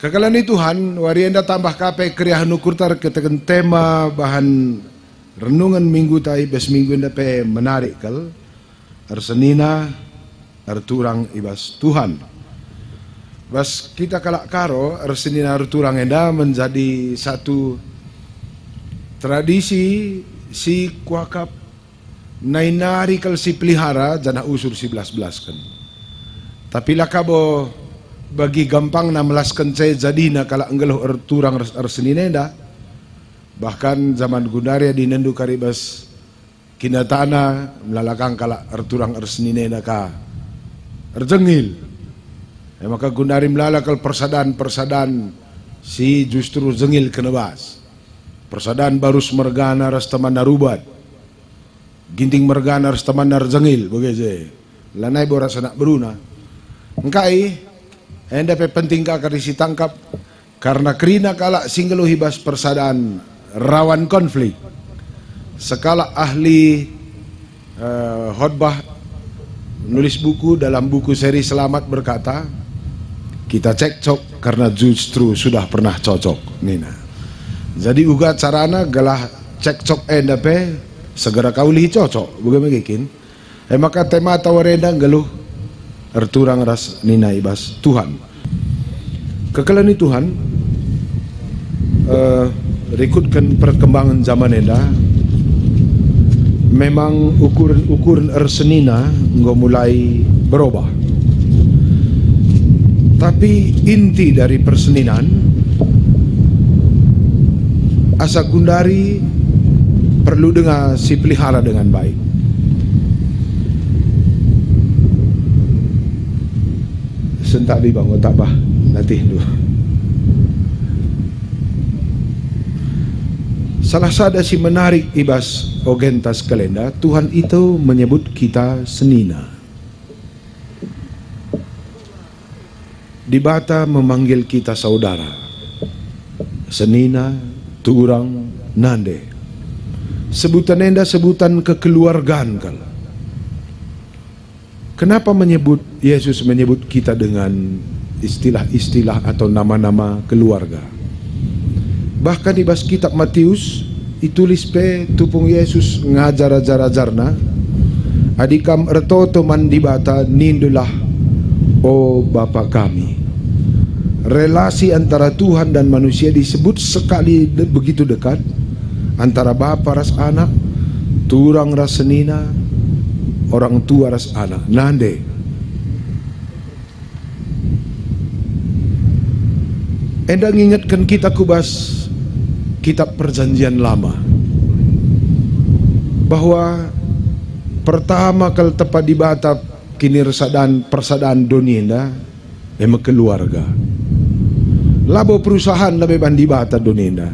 Kekalan Tuhan, warienda tambah kape kriahan ukurtar katakan tema bahan renungan minggu tai bes minggu enda pe menarik kal arsenina arturang ibas Tuhan. Bas kita kalak karo arsenina arturang enda menjadi satu tradisi si kuakap nainari kal si pelihara jana usur si belas kan. Tapi lakabo bagi gampang na melaskan saya jadi na kala enggeluh turang arseninenda bahkan zaman Gundaria di nendu karibas kinatana melalakang kala turang arseninenda ka arjengil maka Gundari melalakal persadaan si justru jengil kenebas persadaan barus mergana ras teman narubat ginting mergana ras teman narjengil begitu lanai boras anak beruna engkai enda pe penting ka karisi tangkap karena kerina kala singgelu hibas persadaan rawan konflik. Sekala ahli khotbah nulis buku dalam buku seri Selamat berkata, kita cekcok karena justru sudah pernah cocok. Nina. Jadi uga carana galah cekcok enda pe segera kauli cocok. Bagaimana bikin? Maka tema tawarenda geluh arturang ras nina ibas Tuhan. Kekalan Tuhan rekutkan perkembangan zaman enda memang ukuran arsenina nggak mulai berubah. Tapi inti dari perseninan asa Gundari perlu dengan si pelihara dengan baik. Sentak di bang, tak bah, nanti dulu. Salah satu si menarik ibas ogentas kalenda, Tuhan itu menyebut kita senina. Dibata memanggil kita saudara. Senina, turang, nande. Sebutan enda sebutan kekeluargaan kala. Kenapa Yesus menyebut kita dengan istilah-istilah atau nama-nama keluarga? Bahkan di bas kitab Matius ditulis pe tupung Yesus ngajar-ajar-ajarna adikam ertoto mandibata nindulah o Bapa kami. Relasi antara Tuhan dan manusia disebut sekali begitu dekat antara Bapa ras anak, turang ras senina, orang tua ras anak, nande. Enda ngingatkan kita kubas kitab perjanjian lama bahwa pertama kali tepat di batap kini persadaan dunia emang keluarga. Labo perusahaan lebih bandi bata dunia,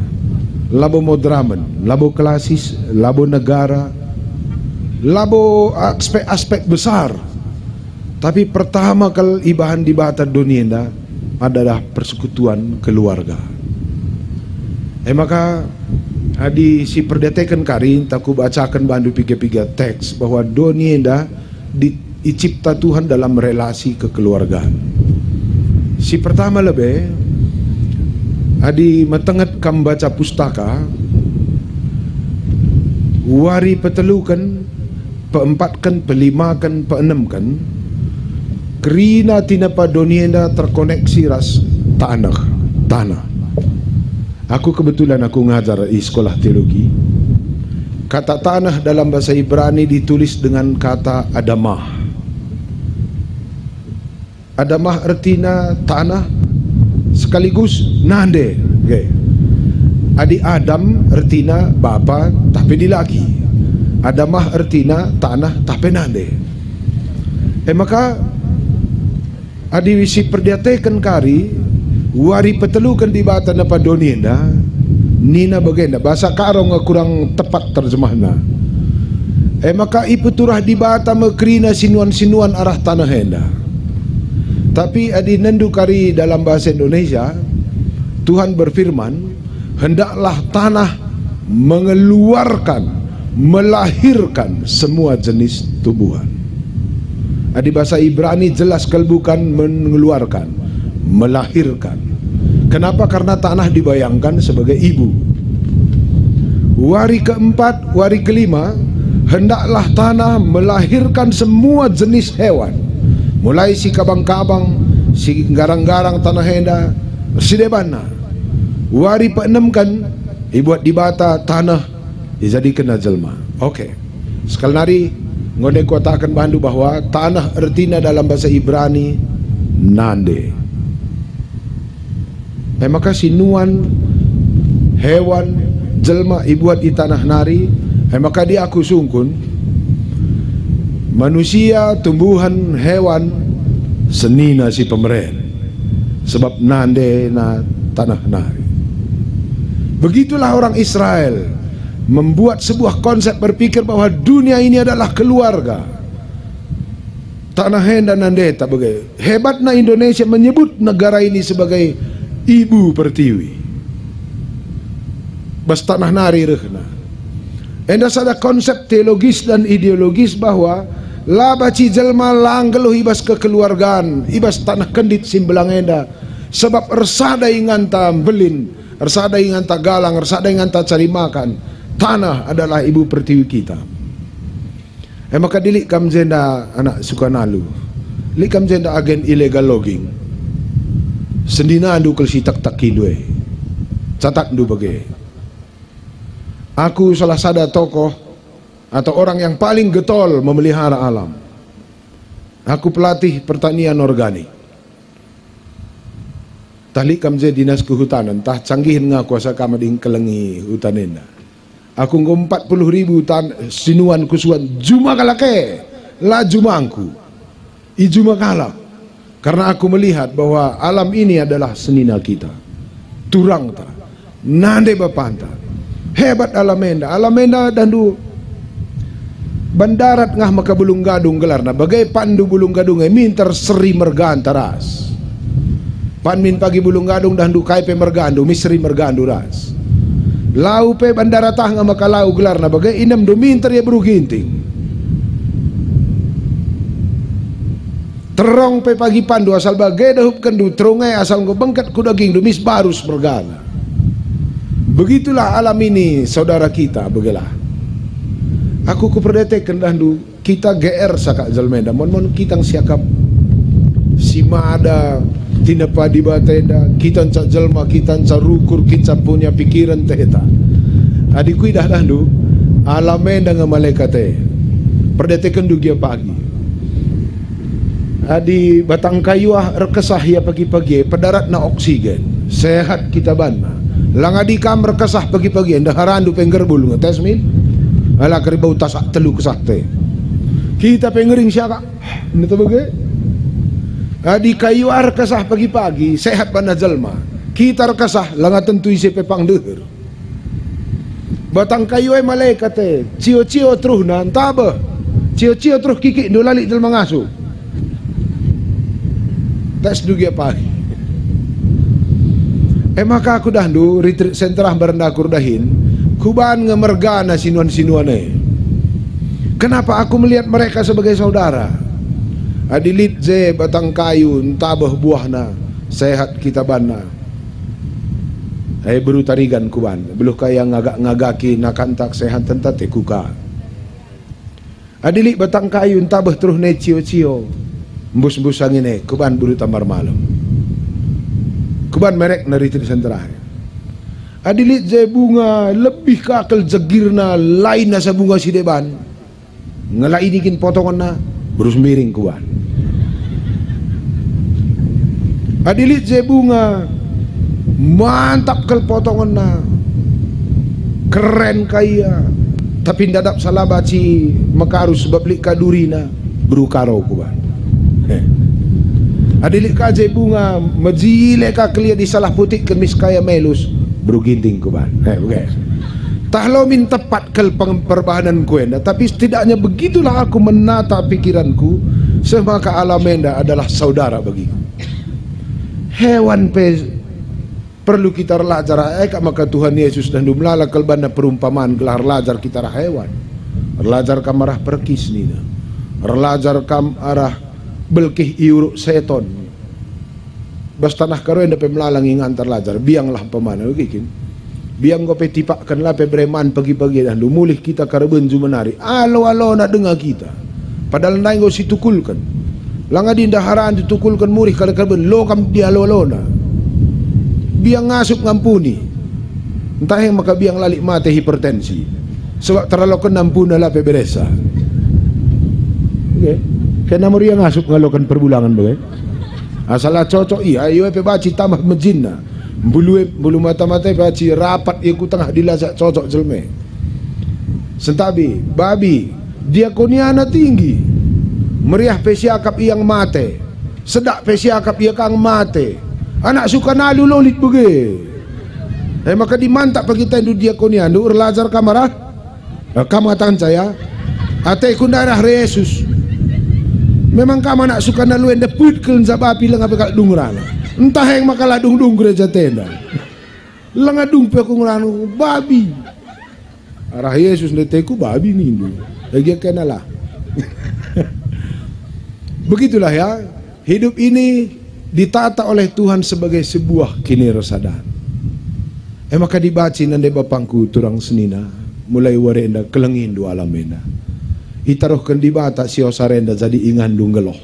labo modramen, labo klasis, labo negara, labo aspek-aspek besar. Tapi pertama kali ibahan di bata dunia adalah persekutuan keluarga. Maka adi si perdetekan karin taku bacakan bandu piga-piga teks bahwa dunia dicipta Tuhan dalam relasi kekeluargaan. Si pertama lebih adi metenget kam baca pustaka wari petelukan peempatkan pelimakan peenamkan kerina tinapa donienda terkoneksi ras tanah. Aku kebetulan aku ngajar di sekolah teologi. Kata tanah dalam bahasa Ibrani ditulis dengan kata adamah. Adamah artinya tanah sekaligus nande. Okay. Adi Adam artinya bapa tapi dilaki. Adamah artinya tanah tapi nande. Maka adi wisi perdiatekan kari wari petelukan di bata na padonienda nina bagenda bahasa karong kurang tepat terjemahna. Maka iputurah di bata mekrina sinuan-sinuan arah tanah henda. Tapi adi nendu kari dalam bahasa Indonesia Tuhan berfirman hendaklah tanah mengeluarkan melahirkan semua jenis tumbuhan. Di bahasa Ibrani jelas bukan mengeluarkan, melahirkan. Kenapa? Karena tanah dibayangkan sebagai ibu. Wari keempat, wari kelima, hendaklah tanah melahirkan semua jenis hewan, mulai si kabang-kabang, si garang-garang tanah henda, si debana. Wari peenam kan, dibuat di bata tanah dijadikan jelma. Oke. Sekali nari ngode katakan bandu bahwa tanah artinya dalam bahasa Ibrani nande. Maka sinuan hewan jelma ibuat di tanah nari, maka dia aku sungkun manusia, tumbuhan, hewan senina si pemeren, sebab nande na tanah nari. Begitulah orang Israel membuat sebuah konsep berpikir bahwa dunia ini adalah keluarga. Tanah henda nande tak begitu. Hebatnya Indonesia menyebut negara ini sebagai ibu pertiwi. Bas tanah nari rehna. Endas ada konsep teologis dan ideologis bahwa labaci jelma langgeluh ibas kekeluargaan, ibas tanah kendit simbelang enda. Sebab ersada inganta belin, ersada inganta galang, ersada inganta cari makan. Tanah adalah ibu pertiwi kita. Maka dilik kam jenda anak Sukanalu, lik kam jenda agen illegal logging. Sendina andu kel si tak kilwe, catat andu bagai. Aku salah sada tokoh atau orang yang paling getol memelihara alam. Aku pelatih pertanian organik. Talik kamje dinas kehutanan, tah canggihin nga kuasa kamading kelengi hutanenda. Aku ngom 40.000 tan sinuan kusuan juma kalake, la jumangku, ijuma kalak. Karena aku melihat bahwa alam ini adalah senina kita. Turang ta, nande bapanta. Hebat alamenda, alamenda dandu bandarat ngah maka bulung gadung gelarna bagai pandu bulung gadung minter seri mergan taras. Pan min pagi bulung gadung dandu kai pe mergandu misri mergandu ras. Lau pe bandara tah ngah maka lau gelarna bagai inem do minter ya buru ginting. Terong pe pagi pandu asal bagai dahup kendu terungai asal ngobengkat ku daging dumis barus mergana. Begitulah alam ini saudara kita begelah. Aku kuperdetekan dandu kita GR sakak jalmenda mon kita siakap simada tinapa di batenda kita cak jelma kita cak rukur kita punya pikiran tehta. Adikku dah dandu alamenda dengan malaikate perdetekan dugia pagi. Adi batang kayu rekesah ya pagi-pagi pedarat na oksigen sehat kita banna. Langadi kamar kesah pagi-pagi anda harandu penggerbul ngetes min ala keribau tasak telu kesah teh kita pengering siaka ini tuh bagai adi kayu ar kesah pagi-pagi sehat bana jelma kita rekesah langa tentu isi pepang deher batang kayu malaikat teh cio-cio terus nantabe cio-cio terus kiki dolali jelma ngasuh tes dugia pagi. Maka aku dahdu retreat senterah berendah kurdahin kuban ngemergana sinuan-sinuane. Kenapa aku melihat mereka sebagai saudara? Adilit ze batang kayu entabah buahna sehat kita bana. Beru tarigan kuban beluh kaya ngagaki nakantak sehat tentate kuka. Adilit batang kayu entabah terus ne cio-cio embus-embus angin kuban buru tamar malam. Kuban merek nari senterah. Adilit je bunga lebih kakal jegirna lain nasa bunga si deban. Ngelai dikin potongan na berus miring kuban. Adilit je bunga mantap kel potongan na keren kaya tapi dadap salah baci makarus sebab lik kadurina berukaro kuban. Adilik kaje bunga majile ka kelia di salah putik kemis kaya melus beruginting kuban. Okay. Tahlo min tepat kel perbahanan kuenda, tapi setidaknya begitulah aku menata pikiranku semaka alamenda adalah saudara bagiku. Hewan perlu kita relajar maka Tuhan Yesus dan dumlala kelbana perumpamaan gelar lajar kita arah hewan. Relajar kam arah perkis nina. Relajar kam arah belkih iuruk seton bas tanah karoen dapat melalang ing antar lajar bianglah pemana gikin biang go pe tipakkan lah pe breman pagi-pagi dah lumulih kita kareben jumenari alo nak dengar kita padahal naik go situkulkan langa dinda haraan ditukulkan murih kada karben lo kam dia lo na biang ngasup ngampuni entah yang maka biang lalik mate hipertensi sebab terlalu kenampuna lah pe beresa okay. Kena muria ngasup ngalokan perbulangan bagai asalah cocok iya ayo pe baci tambah mejinna bulu mata-mata baci rapat iku tengah dilazak cocok jelme sentabi babi diakoniana tinggi meriah pesiakap yang mate sedak pesiakap ia kang mate anak suka nalu lolit bege maka dimantap bagi tendu diakonia ndu urlajar kamara kamu katakan saya ate kundarah Yesus memang kamu nak suka nalu enda putkel zabapi lenga bekal dungrana entah yang makalah dung gereja tenda lenga dung pe kungranu babi arah Yesus neteku babi nindu lagi kenalah begitulah ya hidup ini ditata oleh Tuhan sebagai sebuah kinirasadan maka dibaci nande bapangku turang senina mulai warenda kelengin dua alamena itaruhkan di bata si osarenda jadi ingan dunggeloh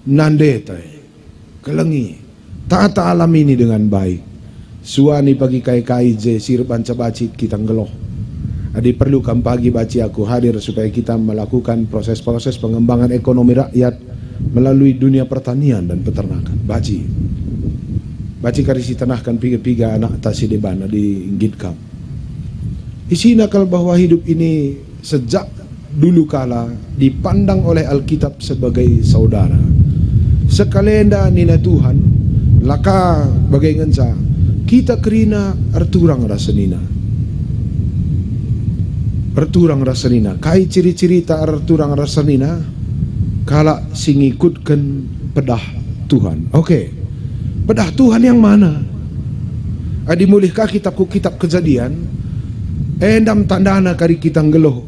nande tay kelengi tata alam ini dengan baik suani pagi kai je sirpan cabaci kita ngeloh adi perlukan pagi baci aku hadir supaya kita melakukan proses-proses pengembangan ekonomi rakyat melalui dunia pertanian dan peternakan baci karisi tanahkan piga-piga anak tasi debana di Inggit Kam isi nakal bahwa hidup ini sejak dulu kala dipandang oleh Alkitab sebagai saudara sekalenda nina Tuhan laka bagai ngenca kita kerina arturang rasenina kai ciri-ciri tak arturang rasenina kala singikutkan pedah Tuhan oke. Pedah Tuhan yang mana adimulihkah kitab kejadian endam tandana kari kita ngeloh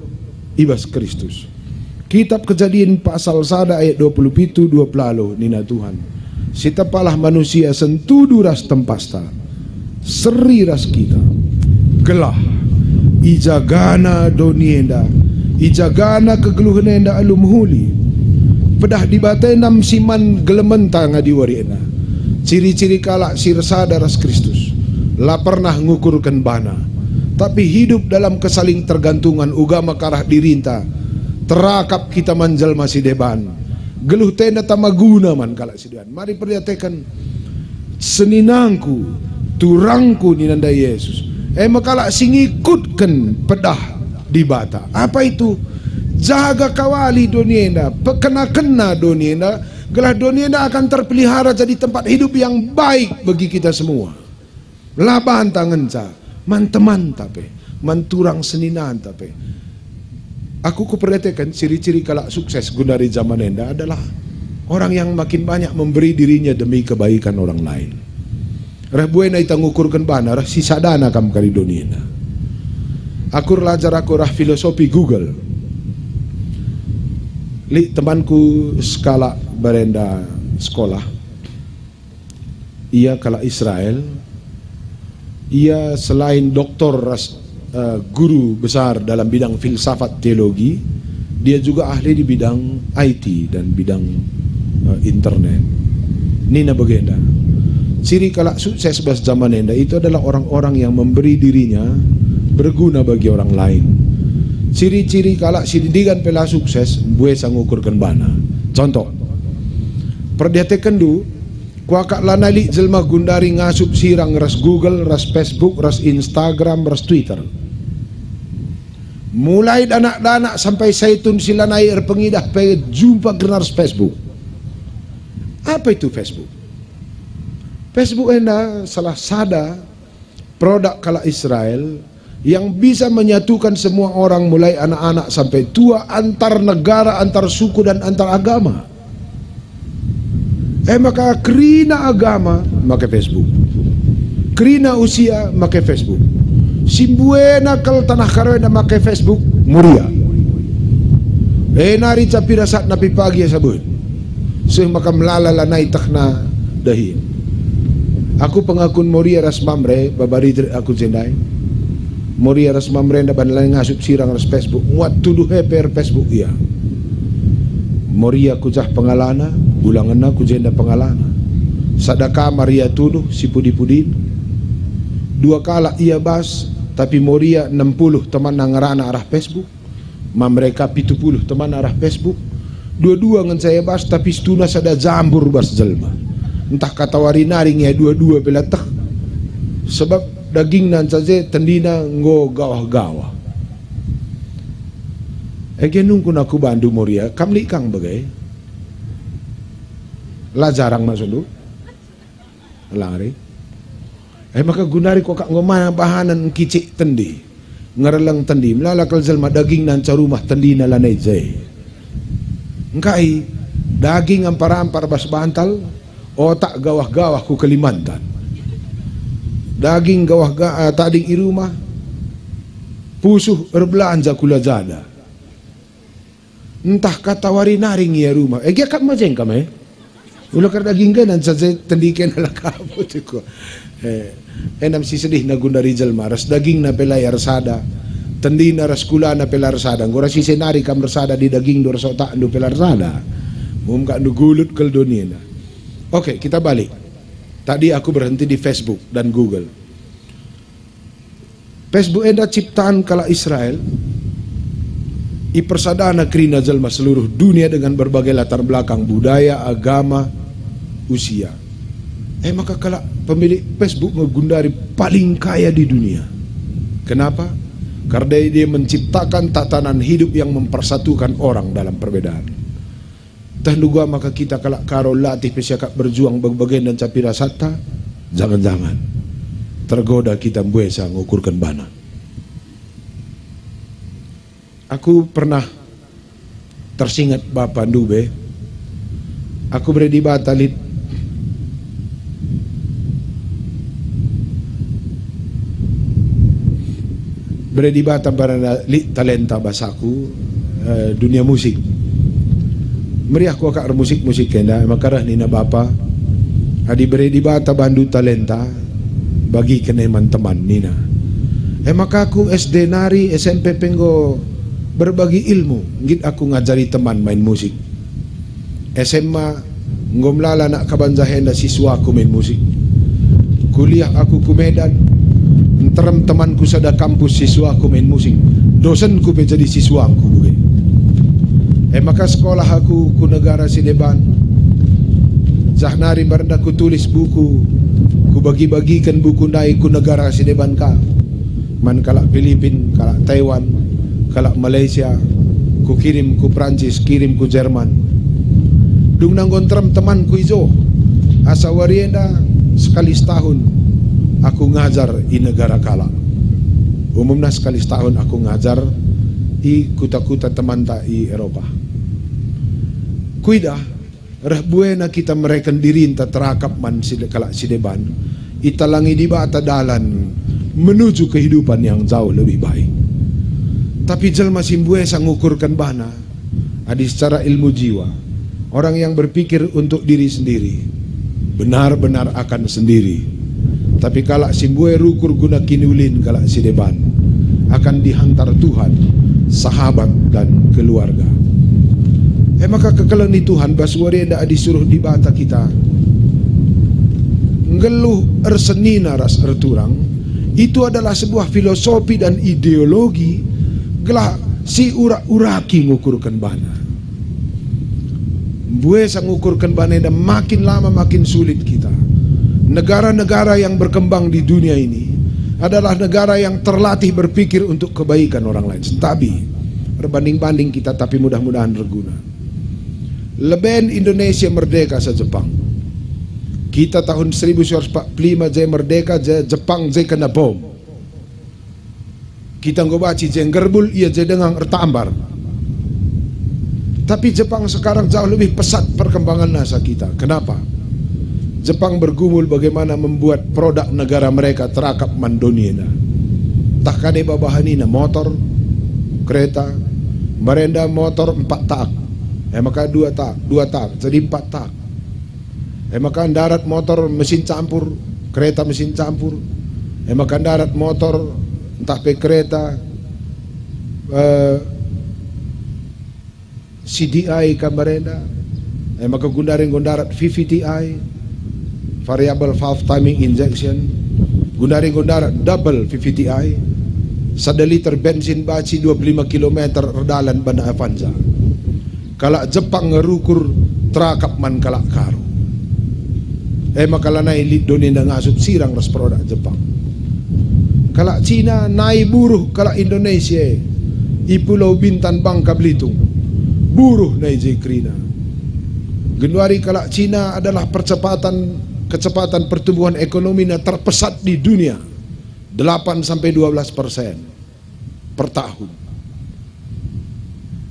ibas Kristus kitab kejadian pasal sada ayat 27 20 nina Tuhan sitapalah manusia sentudu ras tempasta seri ras kita gelah ijagana donienda ijagana kegeluhanenda alum huli pedah dibatendam siman gelementa ngadiwariena ciri-ciri kalak sirsada ras Kristus la pernah ngukurkan bana tapi hidup dalam kesaling tergantungan ugama karah dirinta terakap kita manjal masih deban geluh tenda tamaguna man kalak sidan mari perhatikan seninangku turangku ninanda Yesus makalak singikutkan pedah di bata apa itu jaga kawali donienda pekena-kena donienda gelah donienda akan terpelihara jadi tempat hidup yang baik bagi kita semua laban tangan ca man-teman tapi manturang seninan tapi aku kuperhatikan ciri-ciri kalak sukses gundari zaman enda adalah orang yang makin banyak memberi dirinya demi kebaikan orang lain rebuena ita ngukurkan bana rah sisadana kam kari donienda aku belajar aku rah filosofi Google li temanku skala berenda sekolah ia kala Israel ia selain doktor guru besar dalam bidang filsafat teologi dia juga ahli di bidang IT dan bidang internet nina bagenda ciri kala sukses bas zaman enda itu adalah orang-orang yang memberi dirinya berguna bagi orang lain ciri-ciri kalak sindigan pela sukses buat sangukurkan bana contoh perhatikan dulu kuakak lanali jelma gundari ngasup sirang ras Google ras Facebook ras Instagram ras Twitter mulai danak-danak sampai saitun silanai pengidah pe jumpa genar Facebook apa itu Facebook ena salah sada produk kala Israel yang bisa menyatukan semua orang mulai anak-anak sampai tua antar negara, antar suku dan antar agama. Maka kerina agama pakai Facebook, kerina usia pakai Facebook, simbuena kal tanah karena pakai Facebook muria. Nari capira saat napi pagi ya sabun, maka melala lanai takna dahi. Aku pengakun Moria ras mamre babari aku jendai. Moria ras mamre na banalay ngasup sirang ras Facebook. Muat tuduh per Facebook iya. Moria kujah pengalana, bulangan na kujenda pengalana. Sadaka Maria tuduh si pudi-pudin. Dua kala ia bas, tapi Moria 60 teman nangarana arah Facebook. Mereka 70 teman arah Facebook. Dua-dua ngan saya bas, tapi stuna sada jambur bas jelma. Entah kata warinaring ya dua-dua belatak. Sebab daging nan saja tendina ngo gawah-gawah. Nung kun aku bandu Moria, kamli kang bagai. Lah jarang masuk lu. Lari. Maka gunari ko kak ngomana bahanan kicik tendi. Ngaralang tendi, melalakal jelma daging nan carumah tendi na lanay jay. Engkai daging ampar-ampar bas bantal, otak gawah-gawah ku Kalimantan. Daging gawah tading irumah, pusuh erbelanja kula jada. Entah kata warinaring ya rumah. Gia kak majeng kami. Ulah kar daging ganan sa tendiken ala kabo ko. Enam si sedih na gundari jelma ras daging na pelay arsada. Tendi na ras kula na pelar sada. Ngora si senari kam arsada di daging do ras otak anu pelar sada. Mum ka anu gulut kel dunia na. Oke, kita balik. Tadi aku berhenti di Facebook dan Google. Facebook enda ciptaan kala Israel. Ipersadana krina jelma seluruh dunia dengan berbagai latar belakang budaya, agama, usia. Maka kala pemilik Facebook ngegundari paling kaya di dunia. Kenapa? Karena dia menciptakan tatanan hidup yang mempersatukan orang dalam perbedaan. Tahnugua maka kita kala karo latih pesyakak berjuang berbagai dan capira sata. Jangan-jangan tergoda kita buesa ngukurkan bana. Aku pernah tersingat Bapak Dube. Aku berada di Batalit. Berada di Batam pada talenta basaku dunia musik. Meriah ko kak musik kena makarah ni na Bapa. Adi berada di Bata bandu talenta bagi keneman teman nina. Maka aku SD nari SMP penggo berbagi ilmu, ngit aku ngajari teman main musik. SMA ngomlala nak kabanjahen na siswa aku main musik. Kuliah aku ku Medan, enterem temanku sada kampus siswa aku main musik. Dosenku pe jadi siswa aku buge. Maka sekolah aku ku negara Sideban. Zahnari barenda ku tulis buku, ku bagi-bagikan buku naik ku negara Sideban ka. Man kalak Filipin, kalak Taiwan, kalak Malaysia, ku kirim ku Prancis, kirim ku Jerman. Dung nanggontram temanku izo, asa warienda sekali setahun aku ngajar di negara kala. Umumnya sekali setahun aku ngajar di kuta-kuta teman tak di Eropa. Kuida, reh buena kita mereken diri inta terakap man kalak Sideban, italangi di bata dalan menuju kehidupan yang jauh lebih baik. Tapi jelma simbue sang ngukurkan bana adi secara ilmu jiwa. Orang yang berpikir untuk diri sendiri benar-benar akan sendiri. Tapi kalak simbue rukur guna kinulin kalak Sideban akan dihantar Tuhan, sahabat dan keluarga. Maka kekalan ni Tuhan baswari nda disuruh di bata kita ngeluh ersenina ras erturang. Itu adalah sebuah filosofi dan ideologi gelah si urak-uraki ngukurkan bana. Bue sang ngukurkan bana dan makin lama makin sulit kita. Negara-negara yang berkembang di dunia ini adalah negara yang terlatih berpikir untuk kebaikan orang lain. Tapi berbanding-banding kita, tapi mudah-mudahan berguna. Leben Indonesia merdeka sa Jepang. Kita tahun 1945 jay merdeka, Jepang jay kena bom. Kita ngobaci jeng gerbul ia jay dengang ertambar. Tapi Jepang sekarang jauh lebih pesat perkembangan nasa kita. Kenapa? Jepang bergumul bagaimana membuat produk negara mereka terakap mandoniena. Tak kade babahanina motor, kereta, merenda motor 4 tak. Maka 2 tak, jadi 4 tak. Maka darat motor mesin campur, kereta mesin campur, makan darat motor, entah pe kereta, CDI kamarenda, maka gundaring gondarat VVTI, variable valve timing injection, gundaring gondarat double VVTI, 1 liter bensin baci 25 km redalan bana Avanza. Kalak Jepang ngerukur terakap man kalak karu. Makalanay donin na ngasup sirang ras produk Jepang. Kalak Cina naik buruh kalak Indonesia, i Pulau Bintan Bangka Belitung, buruh naik Jekrina. Genuari kalak Cina adalah kecepatan pertumbuhan ekonomi na terpesat di dunia, 8-12% per tahun.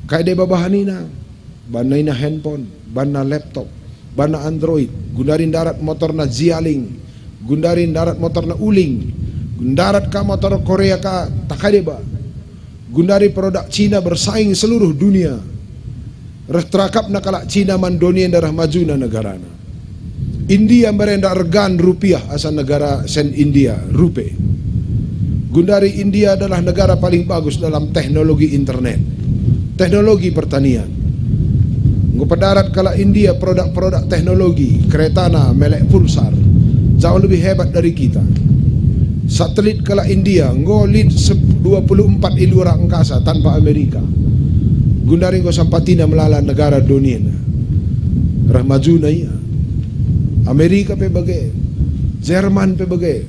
Kayak de babahanina, banaina handphone, bana laptop, bana Android, gundarin darat motor na Zialing, gundarin darat motor na Uling, gundarat ka motor Korea ka Takadeba, gundari produk Cina bersaing seluruh dunia. Retrakap na kalak Cina mandonian darah maju na negara na. India merenda regan rupiah asal negara sen India rupiah. Gundari India adalah negara paling bagus dalam teknologi internet, teknologi pertanian. Ngupedarat kala India produk-produk teknologi, keretana, melek pulsar, jauh lebih hebat dari kita. Satelit kala India, ngolid 24 di luar angkasa tanpa Amerika. Gundari ngo sampatina melala negara dunia. Rahmajuna iya. Amerika pe bagai, Jerman pe bagai.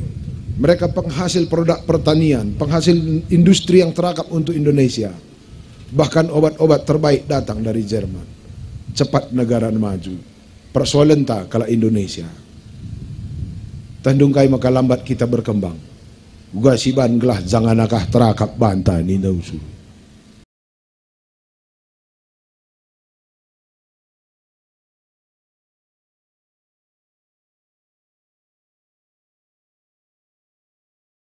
Mereka penghasil produk pertanian, penghasil industri yang terakap untuk Indonesia. Bahkan obat-obat terbaik datang dari Jerman. Cepat negara maju. Persoalan tak kalau Indonesia. Tandung kai maka lambat kita berkembang. Gua siban gelah jangan nakah terakap banta ni dausu.